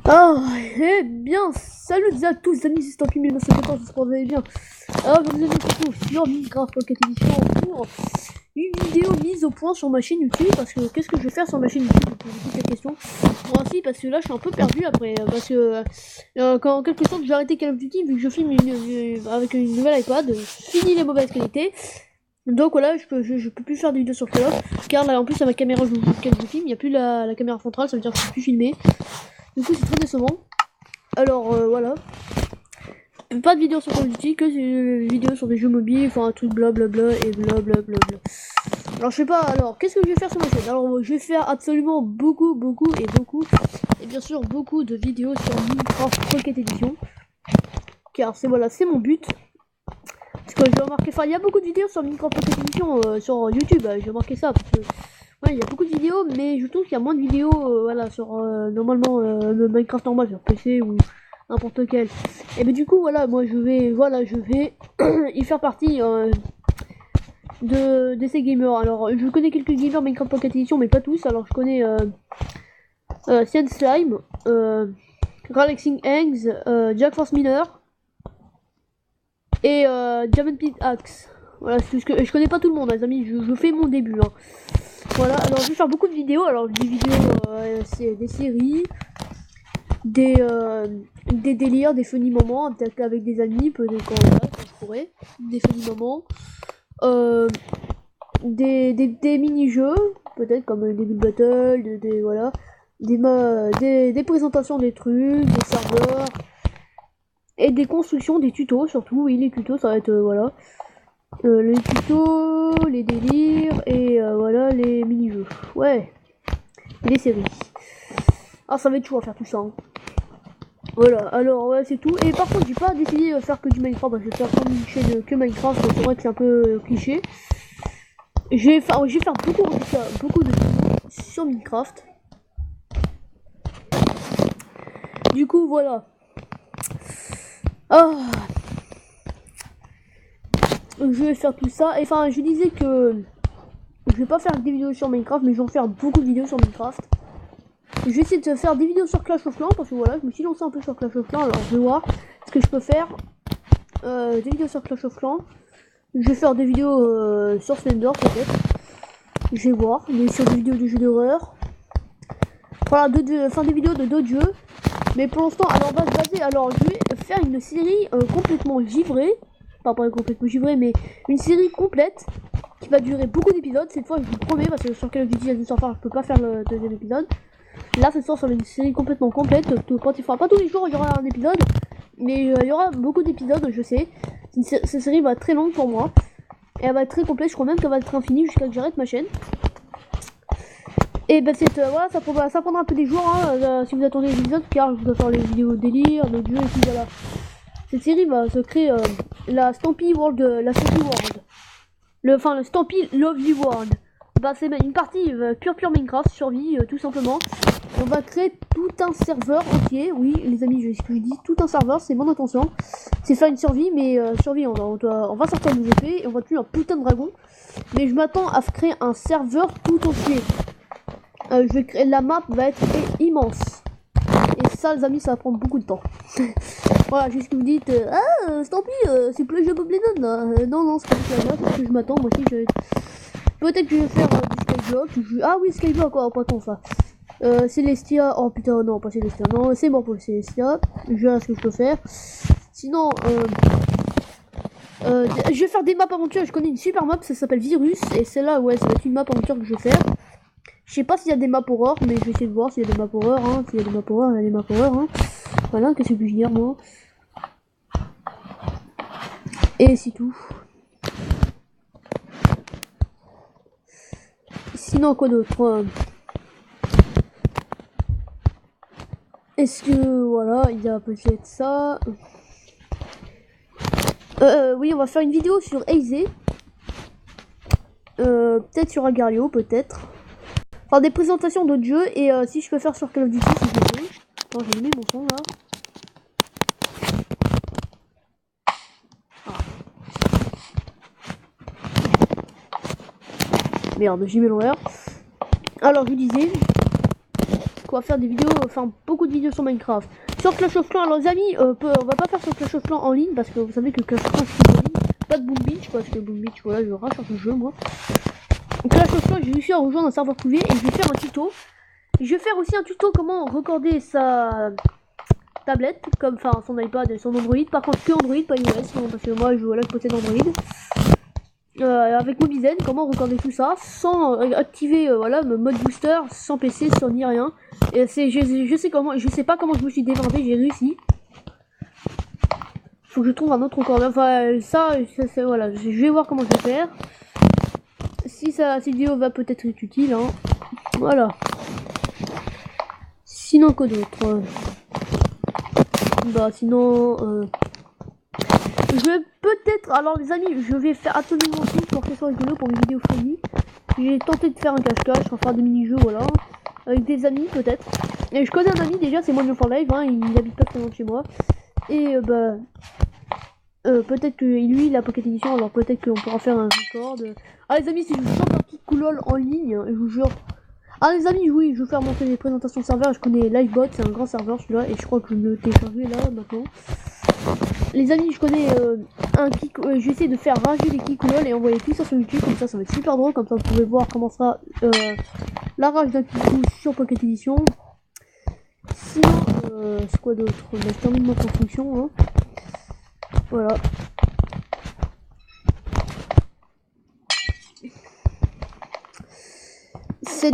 Ah, eh bien, salut à tous amis, c'est Stampy 1914, j'espère que vous allez bien. Alors, je vous ai retrouvé sur Minecraft Pocket Edition pour une vidéo mise au point sur ma chaîne YouTube. Parce que qu'est-ce que je vais faire sur ma chaîne YouTube? Vous posez cette question. Moi aussi, parce que là, je suis un peu perdu après. Parce que quand en quelque sorte, j'ai arrêté Call of Duty vu que je filme avec une nouvelle iPad. Fini les mauvaises qualités. Donc voilà, je peux plus faire des vidéos sur Call of. Car là, en plus, à ma caméra, je joue Call of Duty, il n'y a plus la caméra frontale, ça veut dire que je peux plus filmer. Du coup, c'est très décevant. Alors voilà, pas de vidéo sur Call of Duty, que des vidéos sur des jeux mobiles, enfin un truc blablabla et blablabla. Alors je sais pas, alors qu'est-ce que je vais faire sur ma chaîne? Alors je vais faire absolument beaucoup, et bien sûr beaucoup de vidéos sur Minecraft Pocket Edition. Car c'est voilà, c'est mon but. Parce que j'ai remarqué, enfin il y a beaucoup de vidéos sur Minecraft Pocket Edition sur YouTube, j'ai remarqué ça, parce que ouais, il y a beaucoup de vidéos, mais je trouve qu'il y a moins de vidéos, voilà, sur normalement le Minecraft normal sur PC ou n'importe quel. Et ben du coup, voilà, moi je vais y faire partie de ces gamers. Alors, je connais quelques gamers Minecraft Pocket Edition, mais pas tous. Alors, je connais Cyan Slime, Galaxing Eggs, Jack Force Miner et Diamond Pit Axe. Voilà, c'est tout ce que je connais pas tout le monde, les amis. Je fais mon début. Hein. Voilà, alors je vais faire beaucoup de vidéos. Alors des vidéos, c'est des séries, des délires, des funny moments, peut-être avec des amis, peut-être quand je pourrais, des funny moments, des mini-jeux, peut-être comme des build battle, voilà, des présentations des trucs, des serveurs, et des constructions, des tutos surtout. Oui, les tutos, ça va être voilà. Les tutos, les délires et voilà les mini-jeux. Ouais, et les séries. Ah, ça va être chaud à faire tout ça. Hein. Voilà, alors ouais, c'est tout. Et par contre, j'ai pas décidé de faire que du Minecraft. Parce que je vais faire comme une chaîne que Minecraft. C'est vrai que c'est un peu cliché. Je vais faire beaucoup de vidéos sur Minecraft. Du coup, voilà. Ah. Je vais faire tout ça. Et enfin, je disais que je vais pas faire des vidéos sur Minecraft, mais je vais en faire beaucoup de vidéos sur Minecraft. Je vais essayer de faire des vidéos sur Clash of Clans, parce que voilà, je me suis lancé un peu sur Clash of Clans, alors je vais voir ce que je peux faire. Des vidéos sur Clash of Clans. Je vais faire des vidéos sur Slender peut-être. Je vais voir, mais sur des vidéos de jeux d'horreur. Voilà, des vidéos de d'autres jeux. Mais pour l'instant, alors on va se baser. Alors je vais faire une série complètement givrée. Pas complètement givrée, mais une série complète qui va durer beaucoup d'épisodes. Cette fois, je vous promets, parce que sur Call of Duty, je peux pas faire le deuxième épisode. Là, cette fois, ça va être une série complètement complète. Quand il fera pas tous les jours, il y aura un épisode. Mais il y aura beaucoup d'épisodes, je sais. Cette série va être très longue pour moi. Et elle va être très complète. Je crois même qu'elle va être infinie jusqu'à que j'arrête ma chaîne. Et ben voilà, ça prendra un peu des jours hein, si vous attendez les épisodes, car je dois faire les vidéos délire, les jeux et puis voilà. Cette série va se créer la Stampy World, le Stampy Lovely World. Bah c'est une partie pure Minecraft, survie tout simplement. On va créer tout un serveur entier, oui les amis, ce que je dis, tout un serveur, c'est mon intention. C'est faire une survie, mais survie, on va sortir des épées et on va tuer un putain de dragon. Mais je m'attends à créer un serveur tout entier. Je vais créer, la map va être immense. Et ça les amis, ça va prendre beaucoup de temps. Voilà, juste que vous dites, Stampy, c'est plus le jeu Bob Lennon là. Non, c'est pas ça, parce que je m'attends, moi aussi, peut-être que je vais faire du Skyblock. Ah oui, Skyblock, oh, pas tant ça. Celestia, oh putain, non, pas Celestia, non, c'est bon pour Celestia. Je verrai ce que je peux faire. Sinon, je vais faire des maps aventures. Je connais une super map, ça s'appelle Virus. Et celle-là, ouais, ça va être une map aventure que je vais faire. Je sais pas s'il y a des maps horreur, mais je vais essayer de voir s'il y a des maps horreur. Hein. S'il y a des maps horreur, il y a des maps horreur. Hein. Voilà, qu'est-ce que je peux dire, moi. Et c'est tout. Sinon, quoi d'autre Est-ce que, voilà, il y a peut-être ça. Oui, on va faire une vidéo sur Aze. Peut-être sur Agar.io, peut-être. Enfin, des présentations d'autres jeux. Et si je peux faire sur Call of Duty, si je peux. Attends, j'ai mis mon son là. Ah. Merde, j'ai mis l'envers. Alors, je vous disais. qu'on va faire des vidéos, enfin beaucoup de vidéos sur Minecraft. Sur Clash of Clans, alors les amis, on va pas faire sur Clash of Clans en ligne parce que vous savez que Clash of Clans c'est en ligne. Pas de Boom Beach parce que Boom Beach, voilà, je rage sur ce jeu moi. Clash of Clans, j'ai réussi à rejoindre un serveur privé et je vais faire un tuto. Je vais faire aussi un tuto comment recorder sa tablette, comme enfin son iPad et son Android. Par contre que Android, pas iOS, parce que moi voilà, je possède Android. Avec Mobizen, comment recorder tout ça sans activer voilà le mode booster, sans PC, sans ni rien. Et c'est je sais comment, je sais pas comment je me suis démarré, j'ai réussi. Faut que je trouve un autre record. Enfin ça voilà, je vais voir comment je vais faire. Si cette vidéo va peut-être être utile, hein. Voilà. Sinon quoi d'autre? Bah sinon je vais peut-être, alors les amis, je vais faire absolument tout pour que ce soit rigolo pour une vidéo funny. J'ai tenté de faire un cache-cache, on va faire des mini-jeux, voilà, avec des amis peut-être. Et je connais un ami déjà, c'est Mono for Live, hein, il habite pas très loin de chez moi. Et peut-être que lui il a Pocket Edition, alors peut-être qu'on pourra faire un record. Ah les amis, si je vous chante un petit coolol en ligne, je vous jure. Ah les amis, oui, je vais faire monter les présentations serveurs, je connais Livebot, c'est un grand serveur celui-là, et je crois que je vais le télécharger là maintenant. Les amis, je connais un kick, je vais essayer de faire rager les kickoolol et envoyer tout ça sur YouTube, comme ça va être super drôle, comme ça vous pouvez voir comment sera la rage d'un kickoo sur Pocket Edition. Sinon, c'est quoi d'autre? Je termine ma construction, hein. Voilà.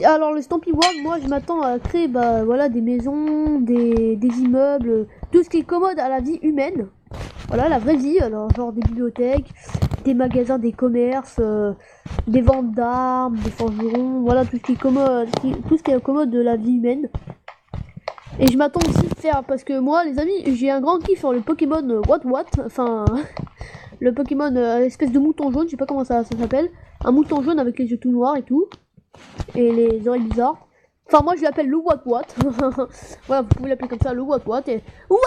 Alors le Stampy World, moi je m'attends à créer voilà, des maisons, des immeubles, tout ce qui est commode à la vie humaine. Voilà, la vraie vie, alors genre des bibliothèques, des magasins, des commerces, des ventes d'armes, des forgerons, voilà tout ce qui est commode, tout ce qui est commode de la vie humaine. Et je m'attends aussi à faire, parce que moi les amis, j'ai un grand kiff sur le Pokémon What, enfin le Pokémon espèce de mouton jaune, je sais pas comment ça s'appelle, un mouton jaune avec les yeux tout noirs et tout. Et les oreilles bizarres. Enfin moi je l'appelle le What. Voilà, vous pouvez l'appeler comme ça, le What et What.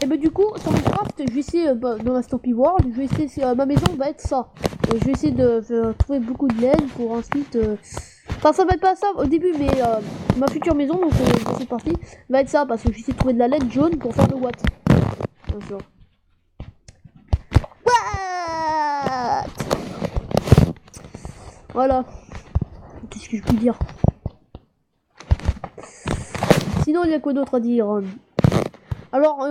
Et bah du coup sur Minecraft je vais essayer dans la Stampy World, je vais essayer ma maison va être ça. Je vais essayer de trouver beaucoup de laine pour ensuite enfin ça va être pas ça au début, mais ma future maison, donc dans cette partie va être ça, parce que je vais essayer de trouver de la laine jaune pour faire le What. Bien sûr. What. Voilà. Qu'est-ce que je peux dire? Sinon, il y a quoi d'autre à dire? Alors,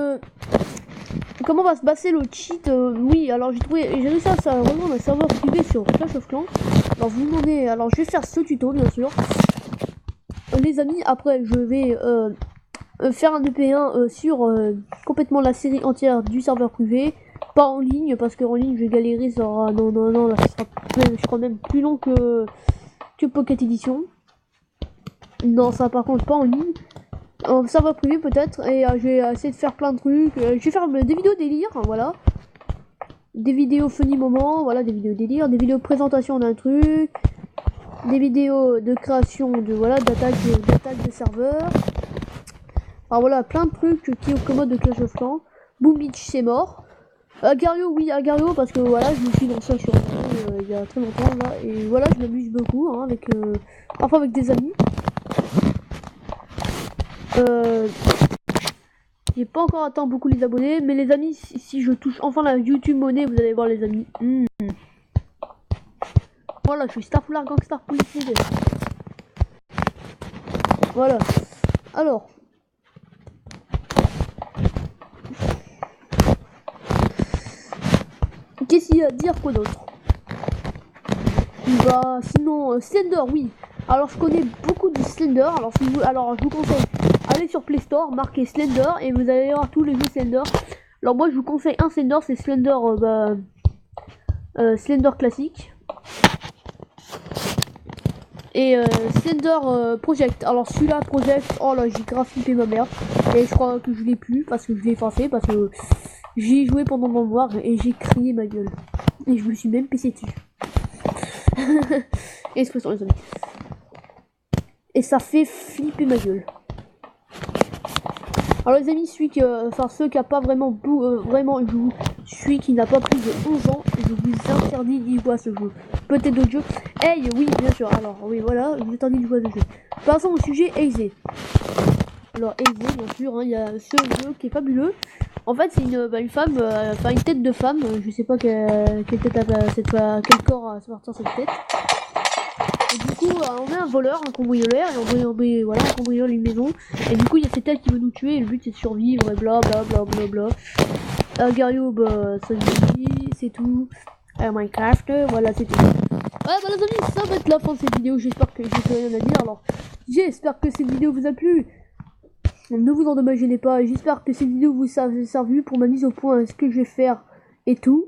comment va se passer le cheat? Oui, alors j'ai réussi à rejoindre un serveur privé sur Clash of Clans. Alors, vous me demandez, alors je vais faire ce tuto, bien sûr. Les amis, après, je vais faire un EP1 sur complètement la série entière du serveur privé. Pas en ligne, parce qu'en ligne je vais galérer, ça aura, non, là ça sera je crois même plus long que Pocket Edition. Non, ça par contre pas en ligne, en serveur privé peut-être, et je vais essayer de faire plein de trucs, je vais faire des vidéos délire, hein, voilà. Des vidéos funny moments, voilà, des vidéos délire, des vidéos de présentation d'un truc, des vidéos de création de, voilà, d'attaque de serveur. Enfin voilà, plein de trucs qui est au commode de Clash of Clans. Boom Beach c'est mort. Agario, oui, Agario, parce que voilà, je me suis lancé sur il y a très longtemps là, et voilà, je m'amuse beaucoup, hein, avec parfois avec des amis. J'ai pas encore atteint beaucoup les abonnés, mais les amis, si je touche enfin la YouTube monnaie, vous allez voir les amis. Voilà, je suis Starfoular Gangstar Policier. Voilà. Alors. Qu'est-ce qu'il y a à dire, quoi d'autre? Bah sinon Slender, oui. Alors je connais beaucoup de Slender. Alors si vous, alors je vous conseille, allez sur Play Store, marquez Slender et vous allez voir tous les jeux Slender. Alors moi je vous conseille un Slender, c'est Slender Slender classique. Et Slender Project. Alors celui-là Project, oh là j'ai grave flippé ma mère. Et je crois que je l'ai plus parce que je l'ai effacé, parce que j'ai joué pendant mon mémoire et j'ai crié ma gueule. Et je me suis même pissé dessus. Expression les amis. Et ça fait flipper ma gueule. Alors les amis, celui qui, enfin ceux qui a pas vraiment vraiment joué, celui qui n'a pas plus de 11 ans, je vous interdis d'y jouer à ce jeu. Peut-être d'autres jeux. Hey, oui, bien sûr. Alors, oui, voilà, vous êtes en ligne de jeu. Passons au sujet aisé. Alors, aisé, bien sûr, hein, il y a ce jeu qui est fabuleux. En fait, c'est une femme, enfin une tête de femme. Je sais pas quelle tête cette fois, quel corps a sorti cette tête. Et du coup, on est un voleur, un cambrioleur, et voilà, on cambriole une maison. Et du coup, il y a cette tête qui veut nous tuer. Et le but, c'est de survivre, et bla bla bla bla bla. Gario, bah, ça je dis, c'est tout. Minecraft, voilà, c'est tout. Ouais, bah les amis, ça va être la fin de cette vidéo. J'espère que j'ai plus rien à dire. Alors, j'espère que cette vidéo vous a plu. Ne vous endommagez pas. J'espère que cette vidéo vous a servi pour ma mise au point, ce que je vais faire et tout.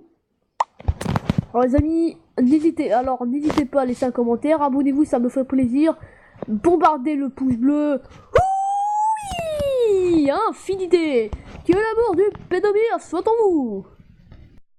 Alors les amis, n'hésitez pas à laisser un commentaire. Abonnez-vous, ça me fait plaisir. Bombardez le pouce bleu. Oui, infinité. Que l'amour du pédomire soit en vous.